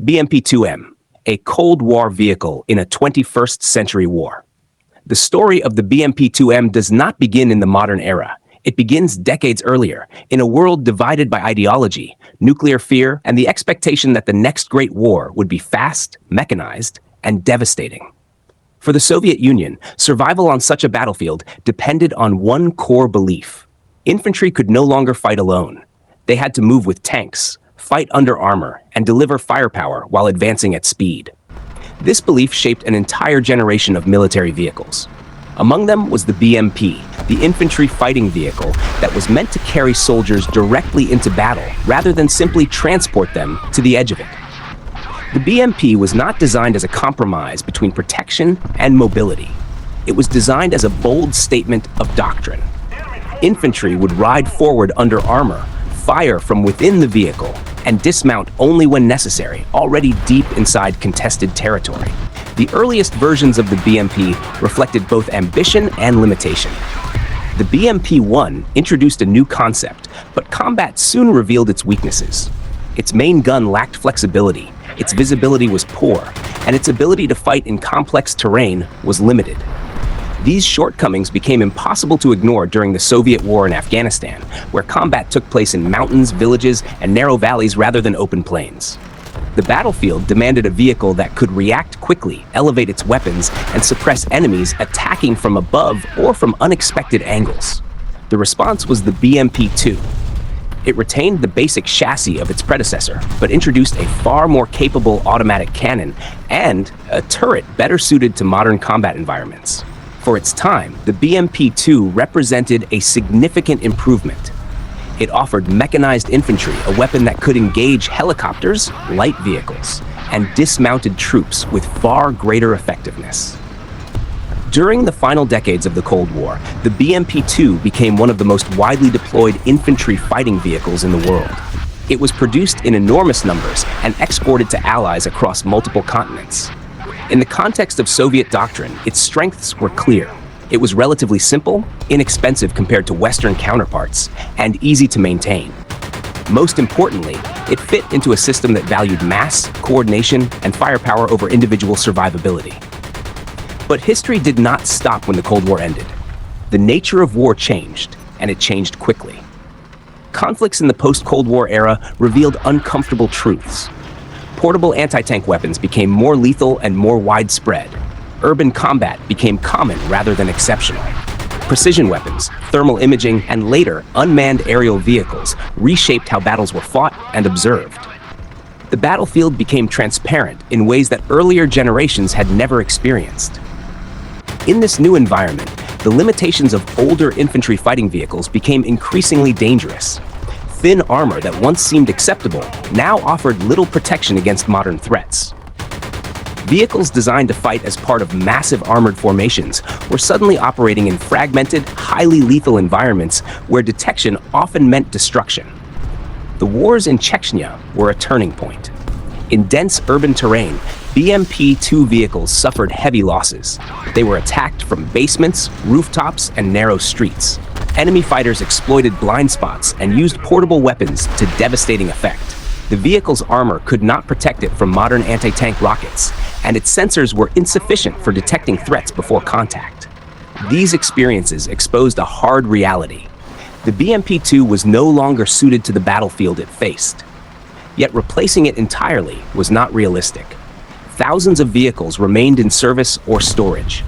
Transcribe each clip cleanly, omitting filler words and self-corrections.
BMP-2M, a Cold War vehicle in a 21st century war. The story of the BMP-2M does not begin in the modern era. It begins decades earlier, in a world divided by ideology, nuclear fear, and the expectation that the next great war would be fast, mechanized, and devastating. For the Soviet Union, survival on such a battlefield depended on one core belief. Infantry could no longer fight alone. They had to move with tanks, fight under armor, and deliver firepower while advancing at speed. This belief shaped an entire generation of military vehicles. Among them was the BMP, the infantry fighting vehicle that was meant to carry soldiers directly into battle rather than simply transport them to the edge of it. The BMP was not designed as a compromise between protection and mobility. It was designed as a bold statement of doctrine. Infantry would ride forward under armor, fire from within the vehicle, and dismount only when necessary, already deep inside contested territory. The earliest versions of the BMP reflected both ambition and limitation. The BMP-1 introduced a new concept, but combat soon revealed its weaknesses. Its main gun lacked flexibility, its visibility was poor, and its ability to fight in complex terrain was limited. These shortcomings became impossible to ignore during the Soviet war in Afghanistan, where combat took place in mountains, villages, and narrow valleys rather than open plains. The battlefield demanded a vehicle that could react quickly, elevate its weapons, and suppress enemies attacking from above or from unexpected angles. The response was the BMP-2. It retained the basic chassis of its predecessor, but introduced a far more capable automatic cannon and a turret better suited to modern combat environments. For its time, the BMP-2 represented a significant improvement. It offered mechanized infantry, a weapon that could engage helicopters, light vehicles, and dismounted troops with far greater effectiveness. During the final decades of the Cold War, the BMP-2 became one of the most widely deployed infantry fighting vehicles in the world. It was produced in enormous numbers and exported to allies across multiple continents. In the context of Soviet doctrine, its strengths were clear. It was relatively simple, inexpensive compared to Western counterparts, and easy to maintain. Most importantly, it fit into a system that valued mass, coordination, and firepower over individual survivability. But history did not stop when the Cold War ended. The nature of war changed, and it changed quickly. Conflicts in the post-Cold War era revealed uncomfortable truths. Portable anti-tank weapons became more lethal and more widespread. Urban combat became common rather than exceptional. Precision weapons, thermal imaging, and later, unmanned aerial vehicles reshaped how battles were fought and observed. The battlefield became transparent in ways that earlier generations had never experienced. In this new environment, the limitations of older infantry fighting vehicles became increasingly dangerous. Thin armor that once seemed acceptable now offered little protection against modern threats. Vehicles designed to fight as part of massive armored formations were suddenly operating in fragmented, highly lethal environments where detection often meant destruction. The wars in Chechnya were a turning point. In dense urban terrain, BMP-2 vehicles suffered heavy losses. They were attacked from basements, rooftops, and narrow streets. Enemy fighters exploited blind spots and used portable weapons to devastating effect. The vehicle's armor could not protect it from modern anti-tank rockets, and its sensors were insufficient for detecting threats before contact. These experiences exposed a hard reality. The BMP-2 was no longer suited to the battlefield it faced. Yet replacing it entirely was not realistic. Thousands of vehicles remained in service or storage.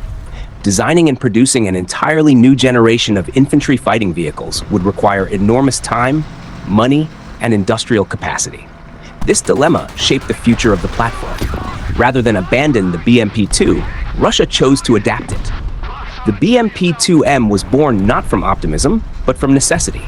Designing and producing an entirely new generation of infantry fighting vehicles would require enormous time, money, and industrial capacity. This dilemma shaped the future of the platform. Rather than abandon the BMP-2, Russia chose to adapt it. The BMP-2M was born not from optimism, but from necessity.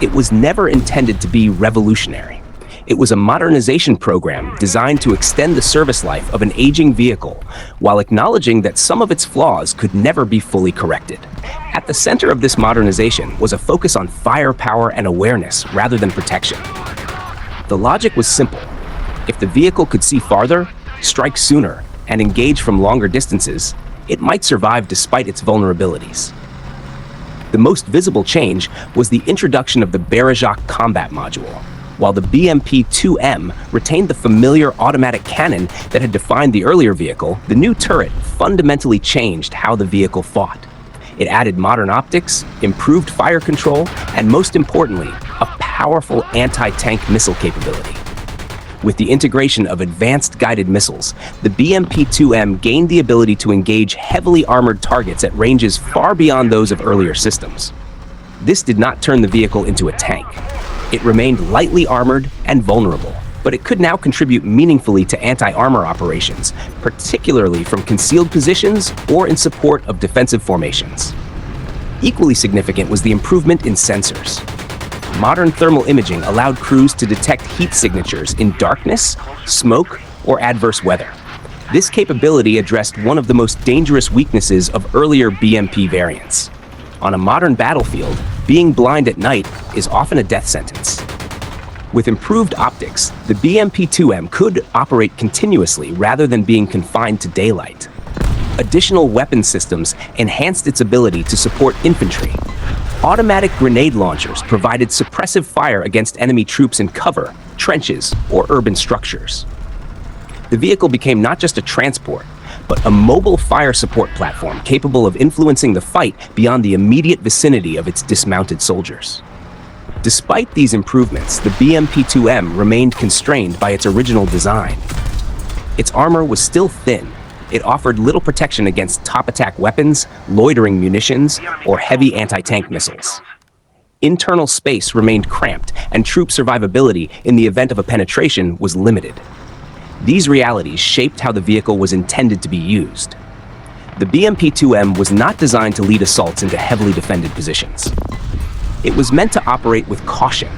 It was never intended to be revolutionary. It was a modernization program designed to extend the service life of an aging vehicle while acknowledging that some of its flaws could never be fully corrected. At the center of this modernization was a focus on firepower and awareness rather than protection. The logic was simple. If the vehicle could see farther, strike sooner, and engage from longer distances, it might survive despite its vulnerabilities. The most visible change was the introduction of the Berezhak combat module. While the BMP-2M retained the familiar automatic cannon that had defined the earlier vehicle, the new turret fundamentally changed how the vehicle fought. It added modern optics, improved fire control, and most importantly, a powerful anti-tank missile capability. With the integration of advanced guided missiles, the BMP-2M gained the ability to engage heavily armored targets at ranges far beyond those of earlier systems. This did not turn the vehicle into a tank. It remained lightly armored and vulnerable, but it could now contribute meaningfully to anti-armor operations, particularly from concealed positions or in support of defensive formations. Equally significant was the improvement in sensors. Modern thermal imaging allowed crews to detect heat signatures in darkness, smoke, or adverse weather. This capability addressed one of the most dangerous weaknesses of earlier BMP variants. On a modern battlefield, being blind at night is often a death sentence. With improved optics, the BMP-2M could operate continuously rather than being confined to daylight. Additional weapon systems enhanced its ability to support infantry. Automatic grenade launchers provided suppressive fire against enemy troops in cover, trenches, or urban structures. The vehicle became not just a transport, but a mobile fire support platform capable of influencing the fight beyond the immediate vicinity of its dismounted soldiers. Despite these improvements, the BMP-2M remained constrained by its original design. Its armor was still thin. It offered little protection against top-attack weapons, loitering munitions, or heavy anti-tank missiles. Internal space remained cramped, and troop survivability in the event of a penetration was limited. These realities shaped how the vehicle was intended to be used. The BMP-2M was not designed to lead assaults into heavily defended positions. It was meant to operate with caution,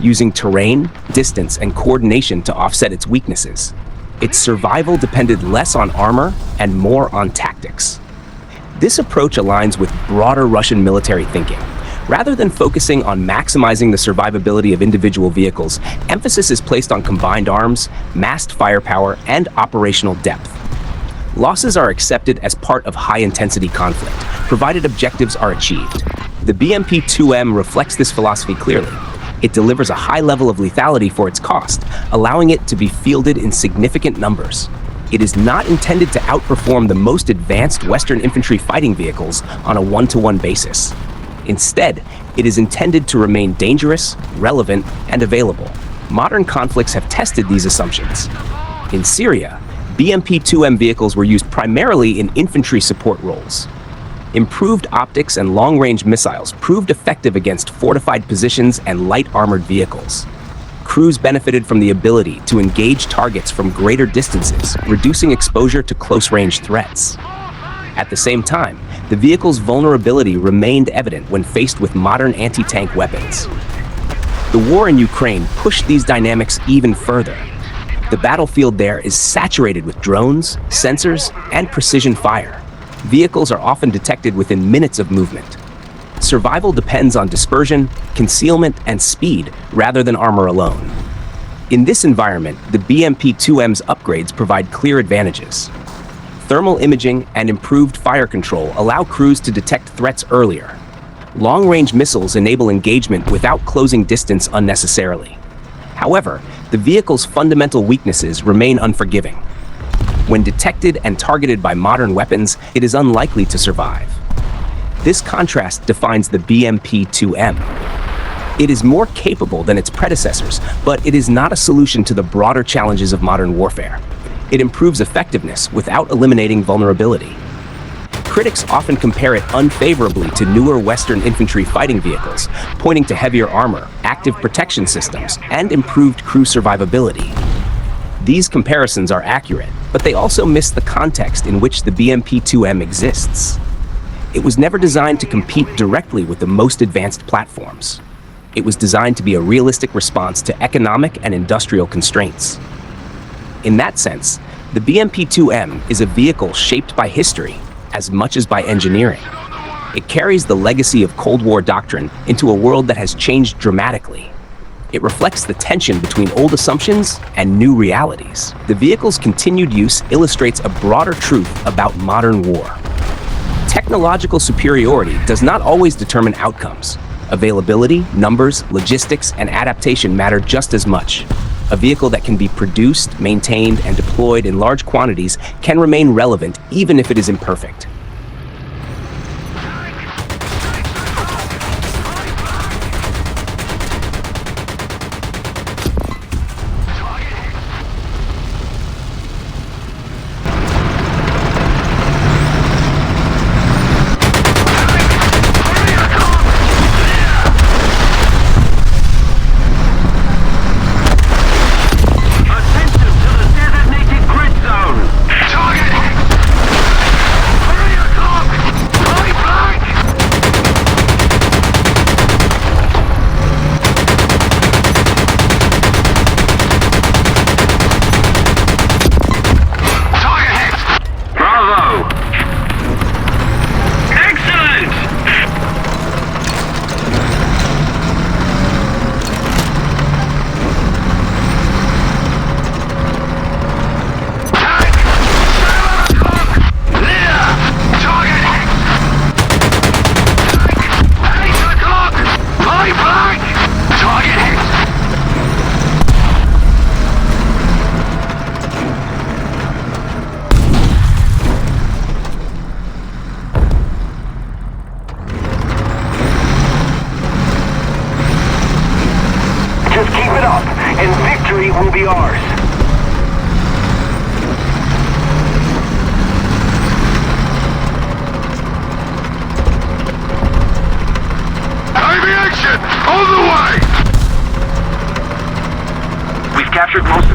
using terrain, distance, and coordination to offset its weaknesses. Its survival depended less on armor and more on tactics. This approach aligns with broader Russian military thinking. Rather than focusing on maximizing the survivability of individual vehicles, emphasis is placed on combined arms, massed firepower, and operational depth. Losses are accepted as part of high-intensity conflict, provided objectives are achieved. The BMP-2M reflects this philosophy clearly. It delivers a high level of lethality for its cost, allowing it to be fielded in significant numbers. It is not intended to outperform the most advanced Western infantry fighting vehicles on a one-to-one basis. Instead, it is intended to remain dangerous, relevant, and available. Modern conflicts have tested these assumptions. In Syria, BMP-2M vehicles were used primarily in infantry support roles. Improved optics and long-range missiles proved effective against fortified positions and light armored vehicles. Crews benefited from the ability to engage targets from greater distances, reducing exposure to close-range threats. At the same time, the vehicle's vulnerability remained evident when faced with modern anti-tank weapons. The war in Ukraine pushed these dynamics even further. The battlefield there is saturated with drones, sensors, and precision fire. Vehicles are often detected within minutes of movement. Survival depends on dispersion, concealment, and speed rather than armor alone. In this environment, the BMP-2M's upgrades provide clear advantages. Thermal imaging and improved fire control allow crews to detect threats earlier. Long-range missiles enable engagement without closing distance unnecessarily. However, the vehicle's fundamental weaknesses remain unforgiving. When detected and targeted by modern weapons, it is unlikely to survive. This contrast defines the BMP-2M. It is more capable than its predecessors, but it is not a solution to the broader challenges of modern warfare. It improves effectiveness without eliminating vulnerability. Critics often compare it unfavorably to newer Western infantry fighting vehicles, pointing to heavier armor, active protection systems, and improved crew survivability. These comparisons are accurate, but they also miss the context in which the BMP-2M exists. It was never designed to compete directly with the most advanced platforms. It was designed to be a realistic response to economic and industrial constraints. In that sense, the BMP-2M is a vehicle shaped by history as much as by engineering. It carries the legacy of Cold War doctrine into a world that has changed dramatically. It reflects the tension between old assumptions and new realities. The vehicle's continued use illustrates a broader truth about modern war. Technological superiority does not always determine outcomes. Availability, numbers, logistics, and adaptation matter just as much. A vehicle that can be produced, maintained, and deployed in large quantities can remain relevant even if it is imperfect. Just keep it up, and victory will be ours. Aviation! On the way! We've captured most